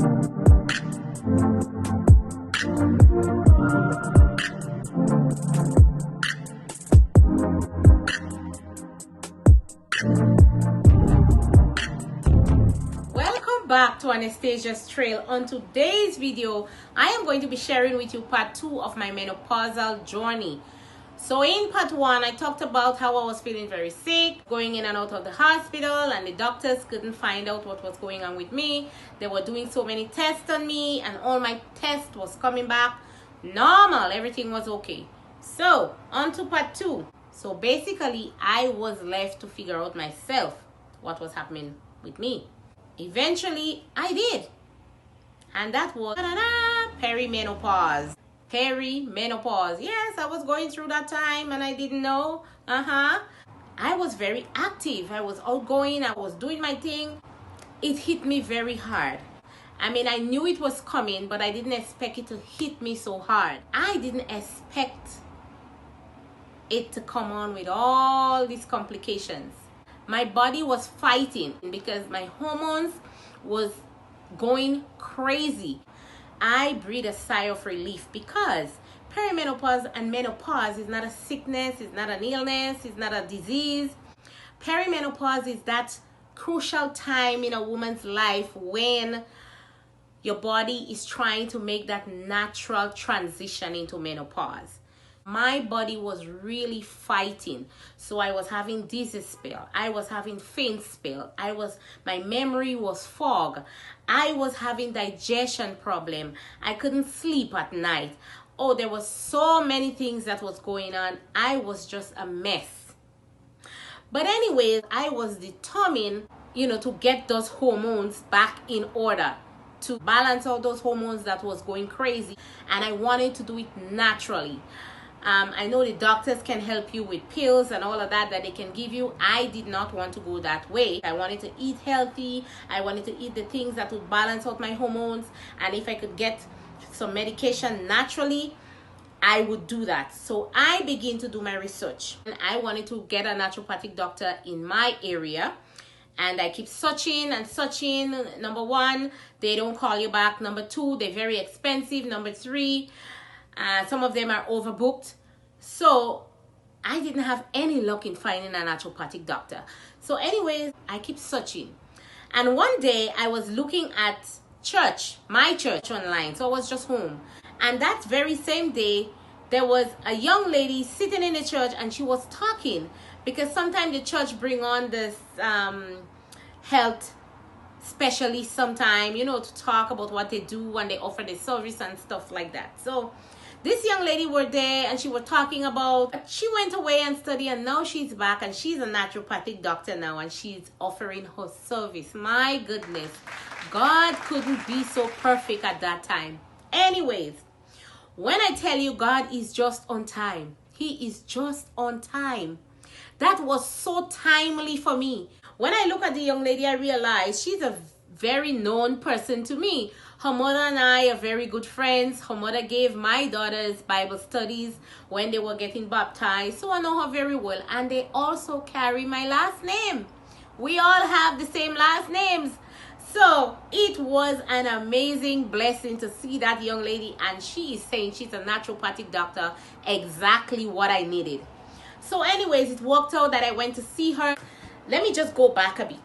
Back to Anastasia's Trail. On today's video, I am going to be sharing with you part 2 of my menopausal journey. So in part 1, I talked about how I was feeling very sick, going in and out of the hospital, and the doctors couldn't find out what was going on with me. They were doing so many tests on me, and all my tests was coming back normal. Everything was okay. So on to part 2. So basically, I was left to figure out myself what was happening with me. Eventually, I did. And that was perimenopause. Perimenopause. Yes, I was going through that time and I didn't know. I was very active. I was outgoing. I was doing my thing. It hit me very hard. I mean, I knew it was coming, but I didn't expect it to hit me so hard. I didn't expect it to come on with all these complications. My body was fighting because my hormones was going crazy. I breathed a sigh of relief because perimenopause and menopause is not a sickness, it's not an illness, it's not a disease. Perimenopause is that crucial time in a woman's life when your body is trying to make that natural transition into menopause. My body was really fighting. So I was having dizzy spell. I was having faint spell. My memory was fog. I was having digestion problem. I couldn't sleep at night. Oh, there was so many things that was going on. I was just a mess. But anyways, I was determined, to get those hormones back in order, to balance out those hormones that was going crazy. And I wanted to do it naturally. I know the doctors can help you with pills and all of that they can give you. I did not want to go that way. I wanted to eat healthy. I wanted to eat the things that would balance out my hormones. And if I could get some medication naturally, I would do that. So I began to do my research. And I wanted to get a naturopathic doctor in my area. And I keep searching and searching. Number 1, they don't call you back. Number 2, they're very expensive. Number 3, some of them are overbooked. So I didn't have any luck in finding a naturopathic doctor. So anyways, I keep searching. And one day I was looking at my church online. So I was just home. And that very same day, there was a young lady sitting in the church and she was talking. Because sometimes the church bring on this health specialist sometime, to talk about what they do and they offer the service and stuff like that. So this young lady were there and she was talking about, she went away and studied and now she's back and she's a naturopathic doctor now and she's offering her service. My goodness, God couldn't be so perfect at that time. Anyways, when I tell you God is just on time, He is just on time. That was so timely for me. When I look at the young lady, I realize she's a very known person to me. Her mother and I are very good friends. Her mother gave my daughters Bible studies when they were getting baptized. So I know her very well. And they also carry my last name. We all have the same last names. So it was an amazing blessing to see that young lady. And she is saying she's a naturopathic doctor. Exactly what I needed. So anyways, it worked out that I went to see her. Let me just go back a bit.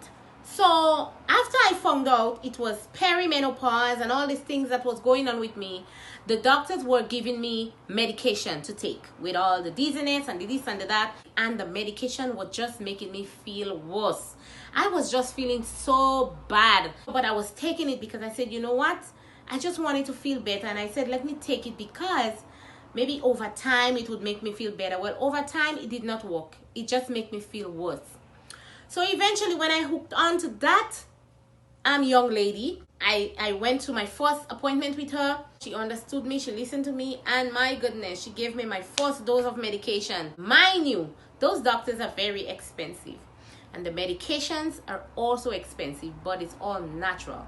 So after I found out it was perimenopause and all these things that was going on with me, the doctors were giving me medication to take with all the dizziness and the this and the that. And the medication was just making me feel worse. I was just feeling so bad. But I was taking it because I said, you know what? I just wanted to feel better. And I said, let me take it because maybe over time it would make me feel better. Well, over time it did not work. It just made me feel worse. So eventually when I hooked on to that young lady, I went to my first appointment with her. She understood me, she listened to me, and my goodness, she gave me my first dose of medication. Mind you, those doctors are very expensive. And the medications are also expensive, but it's all natural.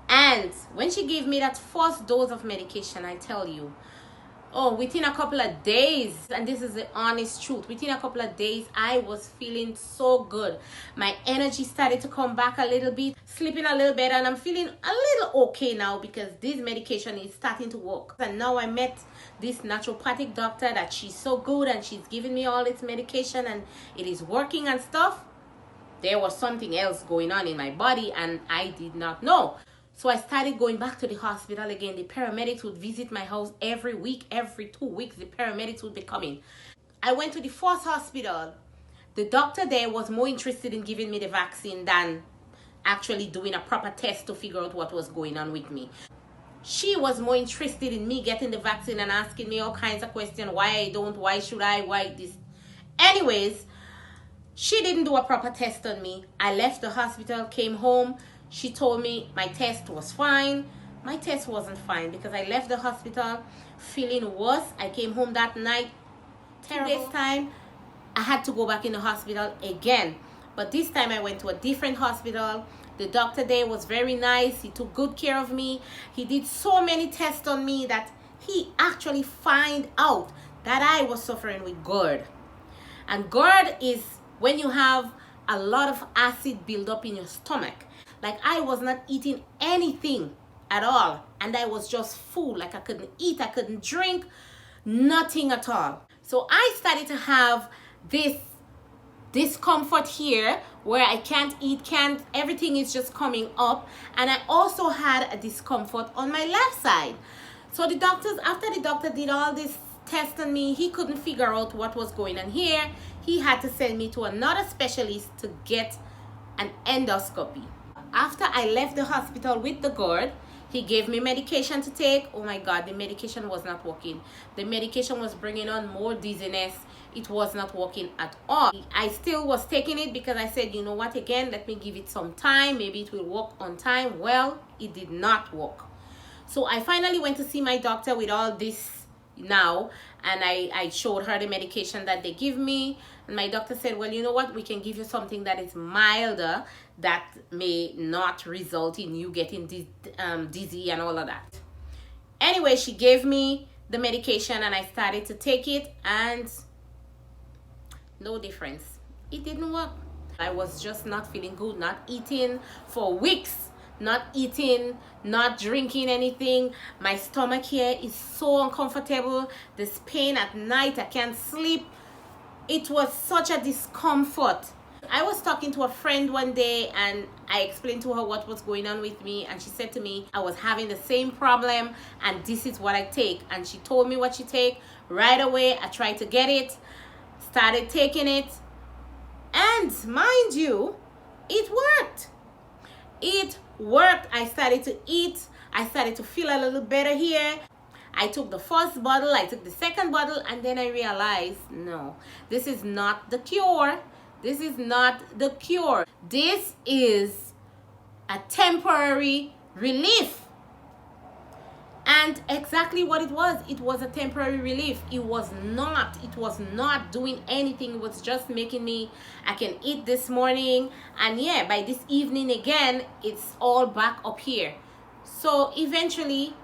And when she gave me that first dose of medication, I tell you, Oh, within a couple of days, and this is the honest truth, within a couple of days, I was feeling so good. My energy started to come back a little bit, sleeping a little better, and I'm feeling a little okay now because this medication is starting to work. And now I met this naturopathic doctor that she's so good and she's giving me all this medication and it is working and stuff. There was something else going on in my body and I did not know. So I started going back to the hospital again. The paramedics would visit my house every week, every 2 weeks. The paramedics would be coming. I went to the first hospital. The doctor there was more interested in giving me the vaccine than actually doing a proper test to figure out what was going on with me. She was more interested in me getting the vaccine and asking me all kinds of questions. Why I don't, why should I, why this. Anyways, she didn't do a proper test on me. I left the hospital, came home. She told me my test was fine. My test wasn't fine because I left the hospital feeling worse. I came home that night, terrible. 2 days time, I had to go back in the hospital again. But this time I went to a different hospital. The doctor there was very nice. He took good care of me. He did so many tests on me that he actually found out that I was suffering with GERD. And GERD is when you have a lot of acid build up in your stomach. Like I was not eating anything at all. And I was just full. Like I couldn't eat, I couldn't drink, nothing at all. So I started to have this discomfort here where I can't eat, everything is just coming up. And I also had a discomfort on my left side. So the doctors, after the doctor did all this test on me, he couldn't figure out what was going on here. He had to send me to another specialist to get an endoscopy. After I left the hospital with the GERD, he gave me medication to take. Oh my God, the medication was not working. The medication was bringing on more dizziness. It was not working at all. I still was taking it because I said, you know what, again, let me give it some time. Maybe it will work on time. Well, it did not work. So I finally went to see my doctor with all this now, and I showed her the medication that they give me, and my doctor said, well, you know what, we can give you something that is milder that may not result in you getting dizzy and all of that. Anyway, she gave me the medication and I started to take it, and no difference. It didn't work. I was just not feeling good, not eating for weeks. Not eating, not drinking anything. My stomach here is so uncomfortable. This pain at night, I can't sleep. It was such a discomfort. I was talking to a friend one day and I explained to her what was going on with me, and she said to me I was having the same problem and this is what I take. And she told me what she take. Right away I tried to get it, started taking it, and mind you, it worked. It worked. I started to eat. I started to feel a little better here. I took the first bottle, I took the second bottle, and then I realized, no, this is not the cure. This is not the cure. This is a temporary relief. And exactly what it was a temporary relief. It was not doing anything. It was just making me, I can eat this morning, and yeah, by this evening again, it's all back up here. So eventually,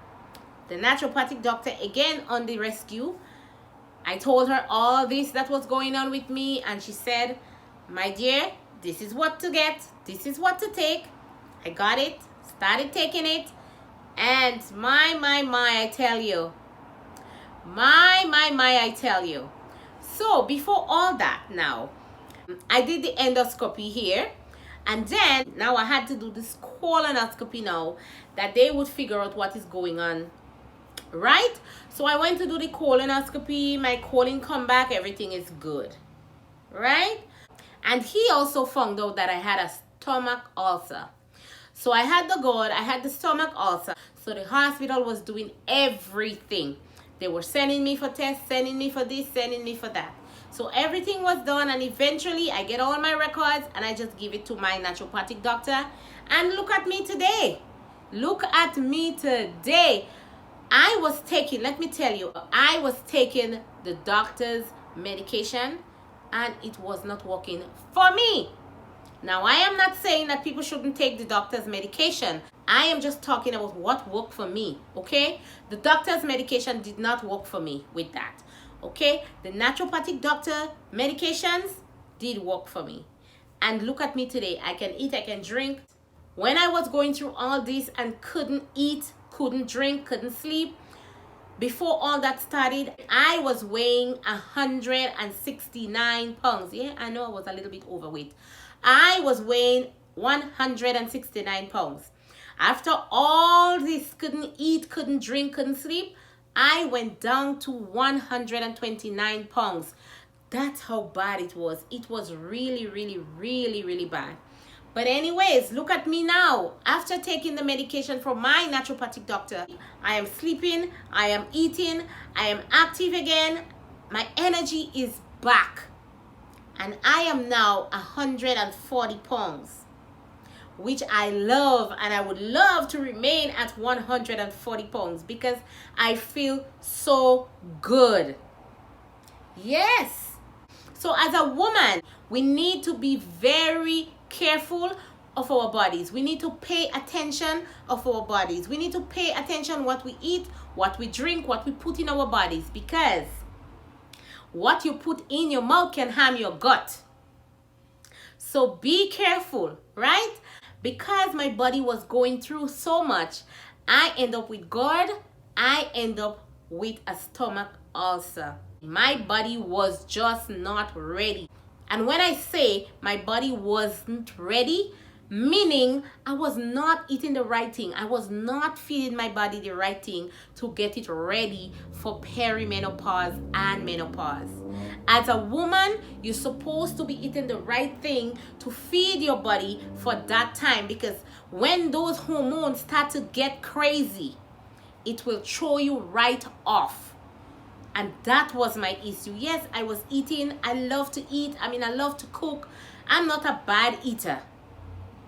the naturopathic doctor again on the rescue, I told her all this that was going on with me, and she said, my dear, this is what to get, this is what to take. I got it, started taking it. And my, I tell you. I tell you. So before all that now, I did the endoscopy here. And then now I had to do this colonoscopy now, that they would figure out what is going on. Right? So I went to do the colonoscopy. My colon come back. Everything is good. Right? And he also found out that I had a stomach ulcer. So I had the GERD, I had the stomach ulcer. So the hospital was doing everything. They were sending me for tests, sending me for this, sending me for that. So everything was done, and eventually I get all my records and I just give it to my naturopathic doctor. And look at me today. Look at me today. I was taking, let me tell you, I was taking the doctor's medication and it was not working for me. Now, I am not saying that people shouldn't take the doctor's medication. I am just talking about what worked for me, okay? The doctor's medication did not work for me with that, okay? The naturopathic doctor medications did work for me. And look at me today. I can eat, I can drink. When I was going through all this and couldn't eat, couldn't drink, couldn't sleep, before all that started, I was weighing 169 pounds. Yeah, I know I was a little bit overweight. I was weighing 169 pounds. After all this, couldn't eat, couldn't drink, couldn't sleep, I went down to 129 pounds. That's how bad it was. It was really, really, really, really bad. But anyways, look at me now. After taking the medication from my naturopathic doctor, I am sleeping, I am eating, I am active again. My energy is back. And I am now 140 pounds, which I love, and I would love to remain at 140 pounds because I feel so good. Yes. So as a woman, we need to be very careful of our bodies. We need to pay attention of our bodies. We need to pay attention what we eat, what we drink, what we put in our bodies, because what you put in your mouth can harm your gut. So be careful, right? Because my body was going through so much, I end up with GERD. I end up with a stomach ulcer. My body was just not ready. And when I say my body wasn't ready, meaning I was not eating the right thing. I was not feeding my body the right thing to get it ready for perimenopause and menopause. As a woman, you're supposed to be eating the right thing to feed your body for that time, because when those hormones start to get crazy, it will throw you right off. And that was my issue. Yes, I was eating. I love to eat. I love to cook. I'm not a bad eater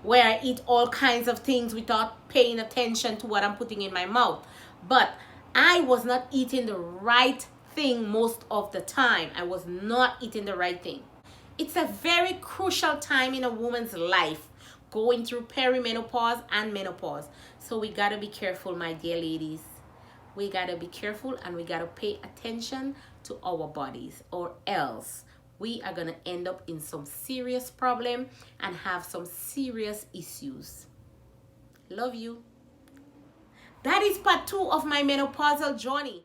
where I eat all kinds of things without paying attention to what I'm putting in my mouth. But I was not eating the right thing most of the time. I was not eating the right thing. It's a very crucial time in a woman's life, going through perimenopause and menopause. So we gotta be careful, my dear ladies. We gotta be careful, and we gotta pay attention to our bodies, or else we are gonna end up in some serious problem and have some serious issues. Love you. That is part 2 of my menopausal journey.